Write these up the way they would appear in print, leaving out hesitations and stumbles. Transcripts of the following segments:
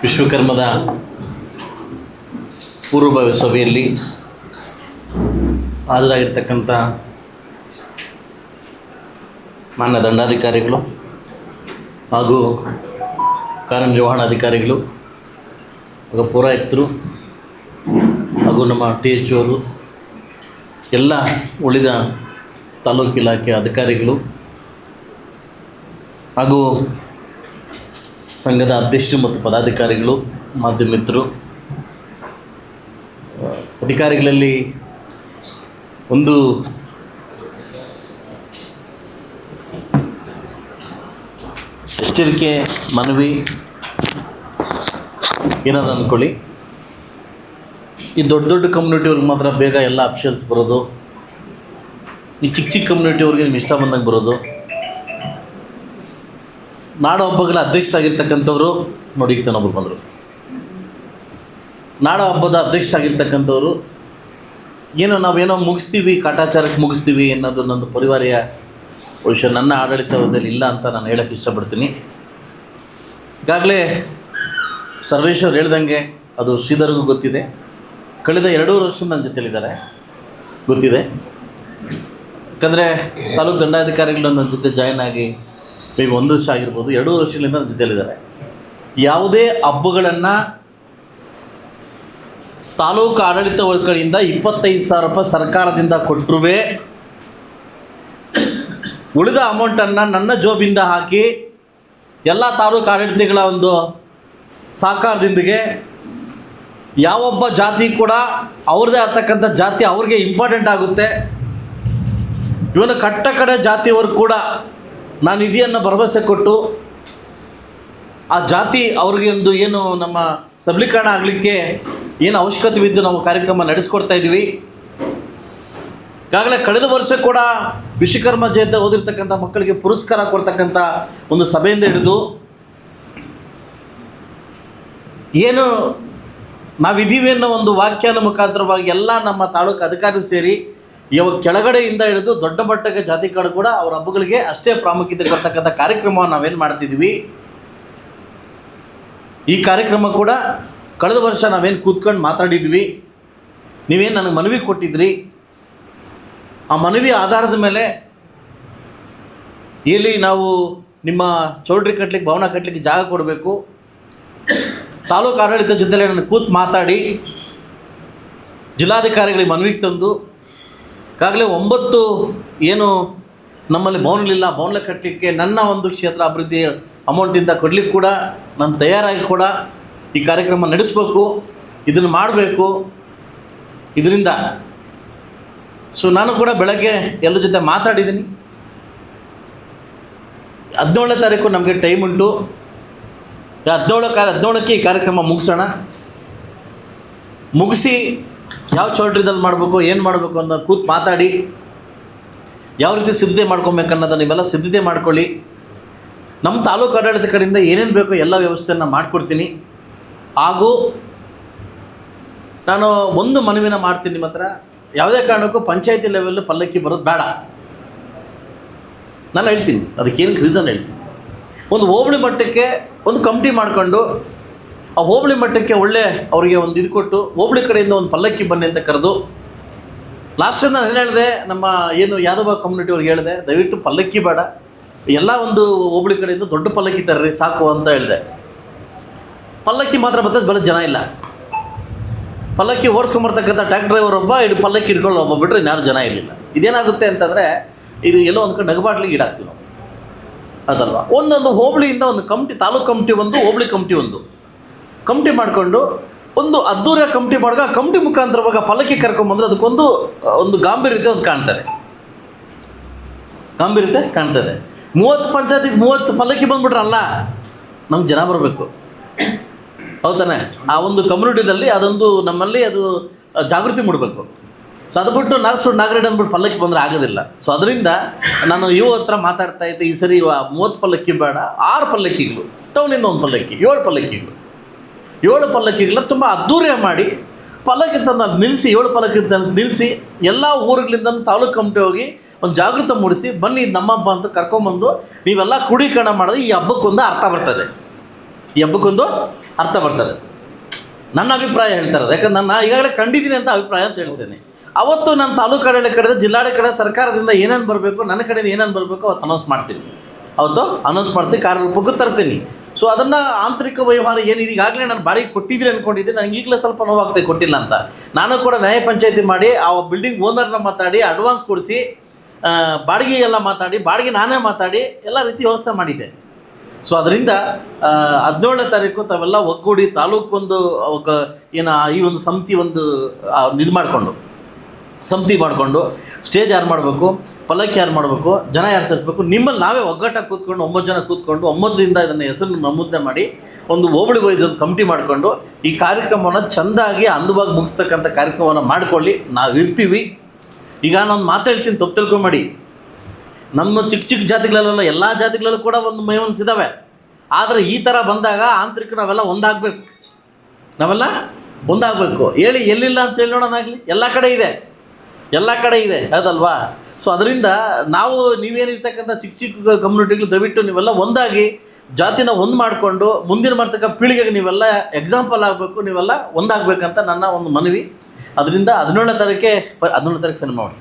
ವಿಶ್ವಕರ್ಮದ ಪೂರ್ವಭಾವಿ ಸಭೆಯಲ್ಲಿ ಹಾಜರಾಗಿರ್ತಕ್ಕಂಥ ಮಾನ್ಯ ದಂಡಾಧಿಕಾರಿಗಳು ಹಾಗೂ ಕಾರ್ಯನಿರ್ವಹಣಾಧಿಕಾರಿಗಳು ಹಾಗೂ ಪೌರಾಯುಕ್ತರು ಹಾಗೂ ನಮ್ಮ TH ಅವರು, ಎಲ್ಲ ಉಳಿದ ತಾಲೂಕು ಇಲಾಖೆ ಅಧಿಕಾರಿಗಳು ಹಾಗೂ ಸಂಘದ ಅಧ್ಯಕ್ಷರು ಮತ್ತು ಪದಾಧಿಕಾರಿಗಳು, ಮಾಧ್ಯಮ ಮಿತ್ರರು, ಅಧಿಕಾರಿಗಳಲ್ಲಿ ಒಂದು ಎಚ್ಚರಿಕೆ ಮನವಿ ಏನಾದ್ರು ಅಂದ್ಕೊಳ್ಳಿ. ಈ ದೊಡ್ಡ ದೊಡ್ಡ ಕಮ್ಯುನಿಟಿಯವ್ರಿಗೆ ಮಾತ್ರ ಬೇಗ ಎಲ್ಲ ಅಫಿಷಿಯಲ್ಸ್ ಬರೋದು, ಈ ಚಿಕ್ಕ ಚಿಕ್ಕ ಕಮ್ಯುನಿಟಿಯವ್ರಿಗೆ ನಿಮ್ಮ ಇಷ್ಟ ಬಂದಂಗೆ ಬರೋದು. ನಾಡ ಹಬ್ಬಗಳ ಅಧ್ಯಕ್ಷರಾಗಿರ್ತಕ್ಕಂಥವ್ರು ನೋಡಿ, ಈಗ ತಾನೊಬ್ಬರು ಬಂದರು. ನಾಡ ಹಬ್ಬದ ಅಧ್ಯಕ್ಷರಾಗಿರ್ತಕ್ಕಂಥವ್ರು ನಾವೇನೋ ಮುಗಿಸ್ತೀವಿ, ಕಾಟಾಚಾರಕ್ಕೆ ಮುಗಿಸ್ತೀವಿ ಅನ್ನೋದು ನಂದು ಪರಿವಾರಿಯ ವಿಷಯ, ನನ್ನ ಆಡಳಿತದಲ್ಲಿ ಇಲ್ಲ ಅಂತ ನಾನು ಹೇಳೋಕ್ಕೆ ಇಷ್ಟಪಡ್ತೀನಿ. ಈಗಾಗಲೇ ಸರ್ವೇಶ್ವರ್ ಹೇಳ್ದಂಗೆ ಅದು ಶ್ರೀಧರ್ಗೂ ಗೊತ್ತಿದೆ. ಕಳೆದ 2 ವರ್ಷ ನನ್ನ ಜೊತೆಲಿದ್ದಾರೆ, ಗೊತ್ತಿದೆ. ಯಾಕಂದರೆ ತಾಲೂಕು ದಂಡಾಧಿಕಾರಿಗಳು ನನ್ನ ಜೊತೆ ಜಾಯ್ನ್ ಆಗಿ ಈಗ 1 ವರ್ಷ ಆಗಿರ್ಬೋದು, 2 ವರ್ಷಗಳಿಂದ ನನ್ನ ಜೊತೆಲಿದ್ದಾರೆ. ಯಾವುದೇ ಹಬ್ಬಗಳನ್ನು ತಾಲೂಕು ಆಡಳಿತ ವರ್ಗಗಳಿಂದ 25,000 ರೂಪಾಯಿ ಸರ್ಕಾರದಿಂದ ಕೊಟ್ಟರೂ ಉಳಿದ ಅಮೌಂಟನ್ನು ನನ್ನ ಜೋಬಿಂದ ಹಾಕಿ ಎಲ್ಲ ತಾಲೂಕು ಆಡಳಿತಗಳ ಒಂದು ಸಹಕಾರದಿಂದಿಗೆ ಯಾವೊಬ್ಬ ಜಾತಿ ಕೂಡ ಅವ್ರದ್ದೇ ಆಗ್ತಕ್ಕಂಥ ಜಾತಿ ಅವ್ರಿಗೆ ಇಂಪಾರ್ಟೆಂಟ್ ಆಗುತ್ತೆ. ಇವನು ಕಟ್ಟ ಕಡೆ ಜಾತಿಯವರು ಕೂಡ ನಾನು ಇದೆಯನ್ನು ಭರವಸೆ ಕೊಟ್ಟು ಆ ಜಾತಿ ಅವ್ರಿಗೆ ಒಂದು ಏನು ನಮ್ಮ ಸಬಲೀಕರಣ ಆಗಲಿಕ್ಕೆ ಏನು ಅವಶ್ಯಕತೆ ಇದ್ದು ನಾವು ಕಾರ್ಯಕ್ರಮ ನಡೆಸ್ಕೊಡ್ತಾ ಇದ್ದೀವಿ. ಈಗಾಗಲೇ ಕಳೆದ ವರ್ಷ ಕೂಡ ವಿಶ್ವಕರ್ಮ ಜಯಂತಿ ಓದಿರ್ತಕ್ಕಂಥ ಮಕ್ಕಳಿಗೆ ಪುರಸ್ಕಾರ ಕೊಡ್ತಕ್ಕಂಥ ಒಂದು ಸಭೆಯಿಂದ ಹಿಡಿದು ಏನು ನಾವಿದ್ದೀವಿ ಅನ್ನೋ ಒಂದು ವ್ಯಾಖ್ಯಾನ ಮುಖಾಂತರವಾಗಿ ಎಲ್ಲ ನಮ್ಮ ತಾಲೂಕು ಅಧಿಕಾರಿಗಳು ಸೇರಿ ಇವಾಗ ಕೆಳಗಡೆಯಿಂದ ಹಿಡಿದು ದೊಡ್ಡ ಮಟ್ಟಕ್ಕೆ ಜಾತಿ ಕಾರ್ಡ್ ಕೂಡ ಅವ್ರ ಹಬ್ಬಗಳಿಗೆ ಅಷ್ಟೇ ಪ್ರಾಮುಖ್ಯತೆ ಕೊಡ್ತಕ್ಕಂಥ ಕಾರ್ಯಕ್ರಮವನ್ನು ನಾವೇನು ಮಾಡ್ತಿದ್ದೀವಿ. ಈ ಕಾರ್ಯಕ್ರಮ ಕೂಡ ಕಳೆದ ವರ್ಷ ನಾವೇನು ಕೂತ್ಕೊಂಡು ಮಾತಾಡಿದ್ವಿ, ನೀವೇನು ನನಗೆ ಮನವಿ ಕೊಟ್ಟಿದ್ರಿ, ಆ ಮನವಿ ಆಧಾರದ ಮೇಲೆ ಇಲ್ಲಿ ನಾವು ನಿಮ್ಮ ಚೌಲ್ಟ್ರಿ ಕಟ್ಟಲಿಕ್ಕೆ, ಭವನ ಕಟ್ಟಲಿಕ್ಕೆ ಜಾಗ ಕೊಡಬೇಕು, ತಾಲೂಕು ಆಡಳಿತ ಜೊತೆಲೇ ನಾನು ಕೂತು ಮಾತಾಡಿ ಜಿಲ್ಲಾಧಿಕಾರಿಗಳಿಗೆ ಮನವಿಗೆ ತಂದು ಈಗಾಗಲೇ 9 ಏನು ನಮ್ಮಲ್ಲಿ ಭವನಗಳಿಲ್ಲ, ಭವನ ಕಟ್ಟಲಿಕ್ಕೆ ನನ್ನ ಒಂದು ಕ್ಷೇತ್ರ ಅಭಿವೃದ್ಧಿ ಅಮೌಂಟಿಂದ ಕೊಡಲಿಕ್ಕೆ ಕೂಡ ನಾನು ತಯಾರಾಗಿ ಕೂಡ ಈ ಕಾರ್ಯಕ್ರಮ ನಡೆಸಬೇಕು, ಇದನ್ನು ಮಾಡಬೇಕು. ಇದರಿಂದ ನಾನು ಕೂಡ ಬೆಳಗ್ಗೆ ಎಲ್ಲರ ಜೊತೆ ಮಾತಾಡಿದ್ದೀನಿ. 17ನೇ ತಾರೀಕು ನಮಗೆ ಟೈಮ್ ಉಂಟು. 17ಕ್ಕೆ ಈ ಕಾರ್ಯಕ್ರಮ ಮುಗಿಸೋಣ. ಮುಗಿಸಿ ಯಾವ ಚೌಲ್ಟ್ರಿದಲ್ಲಿ ಮಾಡಬೇಕು, ಏನು ಮಾಡಬೇಕು ಅನ್ನೋ ಕೂತು ಮಾತಾಡಿ ಯಾವ ರೀತಿ ಸಿದ್ಧತೆ ಮಾಡ್ಕೊಬೇಕನ್ನೋದು ನೀವೆಲ್ಲ ಸಿದ್ಧತೆ ಮಾಡ್ಕೊಳ್ಳಿ. ನಮ್ಮ ತಾಲೂಕು ಆಡಳಿತ ಕಡೆಯಿಂದ ಏನೇನು ಬೇಕೋ ಎಲ್ಲ ವ್ಯವಸ್ಥೆಯನ್ನು ಮಾಡಿಕೊಡ್ತೀನಿ. ಹಾಗೂ ನಾನು ಒಂದು ಮನವಿನ ಮಾಡ್ತೀನಿ ನಿಮ್ಮ ಹತ್ರ, ಯಾವುದೇ ಕಾರಣಕ್ಕೂ ಪಂಚಾಯತಿ ಲೆವೆಲ್ ಪಲ್ಲಕ್ಕಿ ಬರೋದು ಬೇಡ. ನಾನು ಹೇಳ್ತೀನಿ ಅದಕ್ಕೇನು ರೀಸನ್ ಹೇಳ್ತೀನಿ. ಒಂದು ಹೋಬಳಿ ಮಟ್ಟಕ್ಕೆ ಒಂದು ಕಮಿಟಿ ಮಾಡಿಕೊಂಡು ಆ ಹೋಬಳಿ ಮಟ್ಟಕ್ಕೆ ಒಳ್ಳೆ ಅವರಿಗೆ ಒಂದು ಇದು ಕೊಟ್ಟು ಹೋಬಳಿ ಕಡೆಯಿಂದ ಒಂದು ಪಲ್ಲಕ್ಕಿ ಬನ್ನಿ ಅಂತ ಕರೆದು, ಲಾಸ್ಟ್ ಟೈಮ್ ನಾನು ಏನು ಹೇಳಿದೆ, ನಮ್ಮ ಏನು ಯಾದವ ಕಮ್ಯುನಿಟಿ ಅವ್ರಿಗೆ ಹೇಳಿದೆ, ದಯವಿಟ್ಟು ಪಲ್ಲಕ್ಕಿ ಬೇಡ, ಎಲ್ಲ ಒಂದು ಹೋಬಳಿ ಕಡೆಯಿಂದ ದೊಡ್ಡ ಪಲ್ಲಕ್ಕಿ ತರ್ರಿ ಸಾಕು ಅಂತ ಹೇಳಿದೆ. ಪಲ್ಲಕ್ಕಿ ಮಾತ್ರ ಬರ್ತದೆ, ಬರೋ ಜನ ಇಲ್ಲ. ಪಲ್ಲಕ್ಕಿ ಓಡಿಸ್ಕೊಂಬರ್ತಕ್ಕಂಥ ಟ್ಯಾಕ್ಟರ್ ಡ್ರೈವರ್ ಒಬ್ಬ, ಇಡು ಪಲ್ಲಕ್ಕಿ ಹಿಡ್ಕೊಳ್ಳೋ ಒಬ್ಬ ಬಿಟ್ಟರೆ ಇನ್ಯಾರು ಜನ ಇರಲಿಲ್ಲ. ಇದೇನಾಗುತ್ತೆ ಅಂತಂದರೆ ಇದು ಎಲ್ಲೋ ಒಂದು ಕಡೆ ನಗಬಾಟ್ಲಿಗೆ ಈಡಾಗ್ತೀವಿ ನಾವು, ಅದಲ್ವಾ. ಒಂದೊಂದು ಹೋಬಳಿಯಿಂದ ಒಂದು ಕಮಿಟಿ, ತಾಲೂಕು ಕಮಿಟಿ ಒಂದು, ಹೋಬಳಿ ಕಮಿಟಿ ಒಂದು ಕಮಿಟಿ ಮಾಡಿಕೊಂಡು ಒಂದು ಅದ್ದೂರಿಯ ಕಮಿಟಿ ಮಾಡುವಾಗ ಆ ಕಮಿಟಿ ಮುಖಾಂತರವಾಗ ಪಲ್ಲಕ್ಕಿ ಕರ್ಕೊಂಬಂದ್ರೆ ಅದಕ್ಕೊಂದು ಗಾಂಭೀರ್ಯತೆ ಒಂದು ಕಾಣ್ತದೆ. 30 ಪಂಚಾಯತಿಗೆ 30 ಪಲ್ಲಕ್ಕಿ ಬಂದ್ಬಿಟ್ರಲ್ಲ, ನಮ್ಗೆ ಜನ ಬರಬೇಕು, ಹೌದಾನೆ. ಆ ಒಂದು ಕಮ್ಯುನಿಟಿದಲ್ಲಿ ಅದೊಂದು ನಮ್ಮಲ್ಲಿ ಅದು ಜಾಗೃತಿ ಮೂಡಬೇಕು. ಅದು ಬಿಟ್ಟು ನಾಗರೆಡ್ಡಿ ಅಂದ್ಬಿಟ್ಟು ಪಲ್ಲಕ್ಕಿ ಬಂದರೆ ಆಗೋದಿಲ್ಲ. ಅದರಿಂದ ನಾನು ಹತ್ರ ಮಾತಾಡ್ತಾ ಇದ್ದೆ, ಈ ಸರಿ 30 ಪಲ್ಲಕ್ಕಿ ಬೇಡ, 6 ಪಲ್ಲಕ್ಕಿಗಳು, ಟೌನಿಂದ 1 ಪಲ್ಲಕ್ಕಿ, 7 ಪಲ್ಲಕ್ಕಿಗಳು, 7 ಪಲ್ಲಕ್ಕಿಗಳನ್ನ ತುಂಬ ಅದ್ದೂರಿಯ ಮಾಡಿ ಪಲ್ಲಕ್ಕಿ ತಂದು ನಿಲ್ಲಿಸಿ, 7 ಪಲ್ಲಕ್ಕಿ ನಿಲ್ಲಿಸಿ ಎಲ್ಲ ಊರುಗಳಿಂದ ತಾಲೂಕು ಕಮಿಟಿ ಹೋಗಿ ಒಂದು ಜಾಗೃತ ಮೂಡಿಸಿ, ಬನ್ನಿ ನಮ್ಮ ಹಬ್ಬ ಅಂತ ಕರ್ಕೊಂಬಂದು ನೀವೆಲ್ಲ ಕ್ರೋಢೀಕರಣ ಮಾಡೋದು ಈ ಹಬ್ಬಕ್ಕೊಂದು ಅರ್ಥ ಬರ್ತದೆ. ಈ ಹಬ್ಬಕ್ಕೊಂದು ಅರ್ಥ ಬರ್ತದೆ. ನನ್ನ ಅಭಿಪ್ರಾಯ ಹೇಳ್ತಾರೆ, ಯಾಕಂದ್ರೆ ನಾನು ಈಗಾಗಲೇ ಕಂಡಿದ್ದೀನಿ ಅಂತ ಅಭಿಪ್ರಾಯ ಅಂತ ಹೇಳ್ತೇನೆ. ಅವತ್ತು ನಾನು ತಾಲೂಕು ಆಡಳಿತ ಕಡೆ, ಜಿಲ್ಲಾಡಳಿತ ಕಡೆ, ಸರ್ಕಾರದಿಂದ ಏನೇನು ಬರಬೇಕು, ನನ್ನ ಕಡೆಯಿಂದ ಏನೇನು ಬರಬೇಕು ಅವತ್ತು ಅನೌನ್ಸ್ ಮಾಡ್ತೀನಿ. ಅವತ್ತು ಅನೌನ್ಸ್ ಮಾಡ್ತೀನಿ, ಕಾರ್ಯರೂಪಕ್ಕೂ ತರ್ತೀನಿ. ಸೊ ಅದನ್ನು ಆಂತರಿಕ ವ್ಯವಹಾರ ಏನಿದೆ, ಈಗಾಗಲೇ ನಾನು ಬಾಡಿಗೆ ಕೊಟ್ಟಿದ್ದೀನಿ ಅಂದ್ಕೊಂಡಿದ್ದೆ, ನನಗೆ ಈಗಲೇ ಸ್ವಲ್ಪ ನೋವಾಗ್ತದೆ ಕೊಟ್ಟಿಲ್ಲ ಅಂತ. ನಾನು ಕೂಡ ನ್ಯಾಯ ಪಂಚಾಯತಿ ಮಾಡಿ ಆ ಬಿಲ್ಡಿಂಗ್ ಓನರ್ನ ಮಾತಾಡಿ ಅಡ್ವಾನ್ಸ್ ಕೊಡಿಸಿ ಬಾಡಿಗೆ ಎಲ್ಲ ಮಾತಾಡಿ, ಬಾಡಿಗೆ ನಾನೇ ಮಾತಾಡಿ ಎಲ್ಲ ರೀತಿ ವ್ಯವಸ್ಥೆ ಮಾಡಿದ್ದೆ. ಸೊ ಅದರಿಂದ 17ನೇ ತಾರೀಕು ತಾವೆಲ್ಲ ಒಗ್ಗೂಡಿ ತಾಲೂಕೊಂದು ಈ ಒಂದು ಸಮಿತಿ ಇದು ಮಾಡಿಕೊಂಡು ಸಮಿತಿ ಮಾಡಿಕೊಂಡು ಸ್ಟೇಜ್ ಯಾರು ಮಾಡಬೇಕು, ಪಲ್ಲಕ್ಕಿ ಯಾರು ಮಾಡಬೇಕು, ಜನ ಯಾರು ಸೇರಿಸಬೇಕು, ನಿಮ್ಮಲ್ಲಿ ನಾವೇ ಒಗ್ಗಟ್ಟಾಗಿ ಕೂತ್ಕೊಂಡು 9 ಜನ ಕೂತ್ಕೊಂಡು 9ರಿಂದ ಇದನ್ನು ಹೆಸರನ್ನು ನಮೂದನೆ ಮಾಡಿ ಒಂದು ಹೋಬಳಿ ವೈಸ್ ಒಂದು ಕಮಿಟಿ ಮಾಡಿಕೊಂಡು ಈ ಕಾರ್ಯಕ್ರಮವನ್ನು ಚೆಂದಾಗಿ ಅಂದವಾಗಿ ಮುಗಿಸ್ತಕ್ಕಂಥ ಕಾರ್ಯಕ್ರಮವನ್ನು ಮಾಡಿಕೊಳ್ಳಿ. ನಾವು ಇರ್ತೀವಿ. ಈಗ ನಾನು ಮಾತಾಡ್ತೀನಿ, ತಪ್ಪು ತಿಳ್ಕೊಂಬೇಡಿ. ನಮ್ಮ ಚಿಕ್ಕ ಚಿಕ್ಕ ಜಾತಿಗಳಲ್ಲೆಲ್ಲ ಎಲ್ಲ ಜಾತಿಗಳಲ್ಲೂ ಕೂಡ ಒಂದು ಮೈಮನಸ್ಸಿದ್ದಾವೆ. ಆದರೆ ಈ ಥರ ಬಂದಾಗ ಆಂತರಿಕ ನಾವೆಲ್ಲ ಒಂದಾಗಬೇಕು. ಹೇಳಿ ಎಲ್ಲಿಲ್ಲ ಅಂತ ಹೇಳಿ ನೋಡೋಣಾಗಲಿ. ಎಲ್ಲ ಕಡೆ ಇದೆ ಅದಲ್ವಾ? ಸೊ ಅದರಿಂದ ನೀವೇನಿರ್ತಕ್ಕಂಥ ಚಿಕ್ಕ ಚಿಕ್ಕ ಕಮ್ಯುನಿಟಿಗಳು ದಯವಿಟ್ಟು ನೀವೆಲ್ಲ ಒಂದಾಗಿ ಜಾತಿನ ಒಂದು ಮಾಡಿಕೊಂಡು ಮುಂದಿನ ಬರ್ತಕ್ಕ ಪೀಳಿಗೆಗೆ ನೀವೆಲ್ಲ ಎಕ್ಸಾಂಪಲ್ ಆಗಬೇಕು, ನೀವೆಲ್ಲ ಒಂದಾಗಬೇಕಂತ ನನ್ನ ಒಂದು ಮನವಿ. ಅದರಿಂದ 17ನೇ ತಾರೀಕು ಫೈನಲ್ ಮಾಡಿ,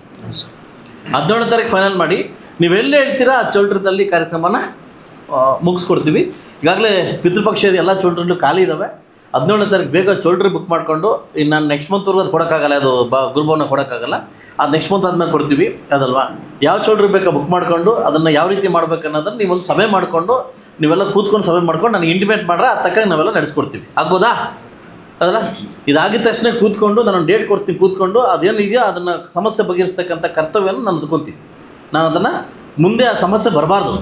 17ನೇ ತಾರೀಕು ಫೈನಲ್ ಮಾಡಿ ನೀವೆಲ್ಲೇ ಹೇಳ್ತೀರಾ ಆ ಚೌಲ್ಟ್ರದಲ್ಲಿ ಕಾರ್ಯಕ್ರಮನ ಮುಗಿಸ್ಕೊಡ್ತೀವಿ. ಈಗಾಗಲೇ ಪಿತೃಪಕ್ಷದ ಎಲ್ಲ ಚೌಲ್ಟ್ರಲ್ಲೂ ಖಾಲಿ ಇದ್ದಾವೆ. 17ನೇ ತಾರೀಕು ಬೇಗ ಚೌಲ್ಟ್ರಿ ಬುಕ್ ಮಾಡಿಕೊಂಡು, ಇನ್ನು ನಾನು ನೆಕ್ಸ್ಟ್ ಮಂತ್ವರೆಗೂ ಅದು ಕೊಡೋಕ್ಕಾಗಲ್ಲ, ಅದು ಗುರುಭವನ ಕೊಡೋಕ್ಕಾಗಲ್ಲ, ಅದು ನೆಕ್ಸ್ಟ್ ಮಂತ್ ಆದಮೇಲೆ ಕೊಡ್ತೀವಿ ಅದಲ್ವಾ. ಯಾವ ಚೌಲ್ಟ್ರಿ ಬೇಕಾ ಬುಕ್ ಮಾಡಿಕೊಂಡು ಅದನ್ನು ಯಾವ ರೀತಿ ಮಾಡ್ಬೇಕು ಅನ್ನೋದನ್ನು ನೀವೊಂದು ಸಭೆ ಮಾಡಿಕೊಂಡು ನೀವೆಲ್ಲ ಕೂತ್ಕೊಂಡು ಸಭೆ ಮಾಡ್ಕೊಂಡು ನನಗೆ ಇಂಟಿಮೇಟ್ ಮಾಡ್ರೆ ಅದು ತಕ್ಕ ನಾವೆಲ್ಲ ನಡೆಸ್ಕೊಡ್ತೀವಿ. ಆಗ್ಬೋದಾ? ಅದಲ್ಲ, ಇದಾಗಿದ ತಕ್ಷಣ ಕೂತ್ಕೊಂಡು ನಾನು ಡೇಟ್ ಕೊಡ್ತೀನಿ, ಕೂತ್ಕೊಂಡು ಅದೇನಿದೆಯೋ ಅದನ್ನು ಸಮಸ್ಯೆ ಬಗೆಹರಿಸ್ತಕ್ಕಂಥ ಕರ್ತವ್ಯನ ನಾನು ಅದ್ಕೊತೀನಿ. ನಾನು ಅದನ್ನು ಮುಂದೆ ಆ ಸಮಸ್ಯೆ ಬರಬಾರ್ದು,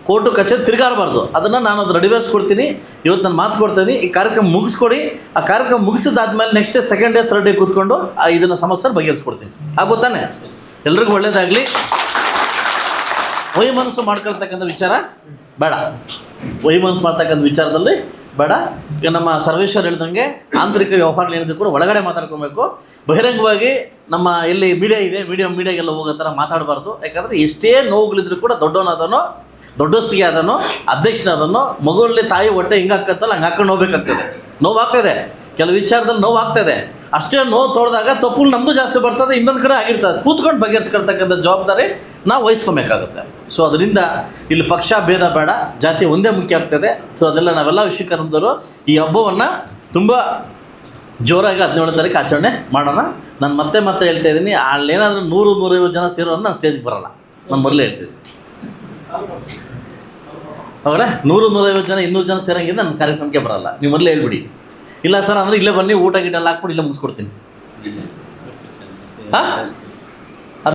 ಕೋರ್ಟು ಕಚೇರಿ ತಿರುಗಾಡಬಾರ್ದು, ಅದನ್ನು ನಾನು ಅದು ರೆಡಿವೇರ್ಸ್ಕೊಡ್ತೀನಿ. ಇವತ್ತು ನಾನು ಮಾತು ಕೊಡ್ತೀನಿ, ಈ ಕಾರ್ಯಕ್ರಮ ಮುಗಿಸ್ಕೊಡಿ. ಆ ಕಾರ್ಯಕ್ರಮ ಮುಗಿಸಿದಾದ್ಮೇಲೆ next day, second day, third day ಕೂತ್ಕೊಂಡು ಇದನ್ನು ಸಮಸ್ಯೆ ಬಗೆಹರಿಸ್ಕೊಡ್ತೀನಿ. ಆಗ್ಬೋತಾನೆ? ಎಲ್ರಿಗೂ ಒಳ್ಳೆಯದಾಗಲಿ. ವೈಮನಸ್ಸು ಮಾಡ್ಕೊಳ್ತಕ್ಕಂಥ ವಿಚಾರ ಬೇಡ, ವೈಮನಸ್ಸು ಮಾಡ್ತಕ್ಕಂಥ ವಿಚಾರದಲ್ಲಿ ಬೇಡ. ಈಗ ನಮ್ಮ ಸರ್ವೇಶ್ವರ್ ಹೇಳ್ದಂಗೆ ಆಂತರಿಕ ವ್ಯವಹಾರ ಏನಿದೆ ಕೂಡ ಒಳಗಡೆ ಮಾತಾಡ್ಕೊಬೇಕು. ಬಹಿರಂಗವಾಗಿ ನಮ್ಮ ಎಲ್ಲಿ ಮೀಡಿಯಾ ಇದೆ, ಮೀಡಿಯಾಗೆಲ್ಲ ಹೋಗೋ ಥರ ಮಾತಾಡಬಾರ್ದು. ಯಾಕಂದರೆ ಎಷ್ಟೇ ನೋವುಗಳಿದ್ರು ಕೂಡ ದೊಡ್ಡವನಾದನೋ, ದೊಡ್ಡಸ್ತಿಗೆ ಆದನೋ, ಅಧ್ಯಕ್ಷನಾದನೋ, ಮಗುವಲ್ಲಿ ತಾಯಿ ಹೊಟ್ಟೆ ಹಿಂಗೆ ಹಾಕತ್ತಲ್ಲ ಹಂಗೆ ಹಾಕೊಂಡು ಹೋಗ್ಬೇಕಾಗ್ತದೆ. ನೋವಾಗ್ತದೆ, ಕೆಲವು ವಿಚಾರದಲ್ಲಿ ನೋವಾಗ್ತದೆ. ಅಷ್ಟೇ ನೋವು ತೋಡಿದಾಗ ತಪ್ಪುಗಳು ನಮ್ಮದು ಜಾಸ್ತಿ ಬರ್ತದೆ, ಇನ್ನೊಂದು ಕಡೆ ಆಗಿರ್ತದೆ. ಕೂತ್ಕೊಂಡು ಬಗೆಹರಿಸ್ಕೊಳ್ತಕ್ಕಂಥ ಜವಾಬ್ದಾರಿ ನಾವು ವಹಿಸ್ಕೊಬೇಕಾಗುತ್ತೆ. ಸೊ ಅದರಿಂದ ಇಲ್ಲಿ ಪಕ್ಷ ಭೇದ ಬೇಡ, ಜಾತಿ ಒಂದೇ ಮುಖ್ಯ ಆಗ್ತದೆ. ಸೊ ಅದೆಲ್ಲ ನಾವೆಲ್ಲ ವಿಶ್ವಕರ್ಮದವರು ಈ ಹಬ್ಬವನ್ನು ತುಂಬ ಜೋರಾಗಿ 17ನೇ ತಾರೀಕು ಆಚರಣೆ ಮಾಡೋಣ. ನಾನು ಮತ್ತೆ ಹೇಳ್ತಾ ಇದ್ದೀನಿ, ಅಲ್ಲೇನಾದರೂ 100-150 ಜನ ಸೇರೋದು ನಾನು ಸ್ಟೇಜ್ಗೆ ಬರೋಲ್ಲ. ನಾನು ಮೊದಲೇ ಹೇಳ್ತೀನಿ ಅವರೇ, 100-150 ಜನ 200 ಜನ ಸೇರಂಗಿದ್ರೆ ನನ್ನ ಕಾರ್ಯಕ್ರಮಕ್ಕೆ ಬರೋಲ್ಲ. ನೀವು ಮೊದಲೇ ಹೇಳ್ಬಿಡಿ. ಇಲ್ಲ ಸರ್ ಅಂದರೆ ಇಲ್ಲೇ ಬನ್ನಿ, ಊಟ ಗೀಟ ಎಲ್ಲ ಹಾಕ್ಬಿಟ್ಟು ಇಲ್ಲೇ ಮುಗಿಸ್ಕೊಡ್ತೀನಿ. ಹಾಂ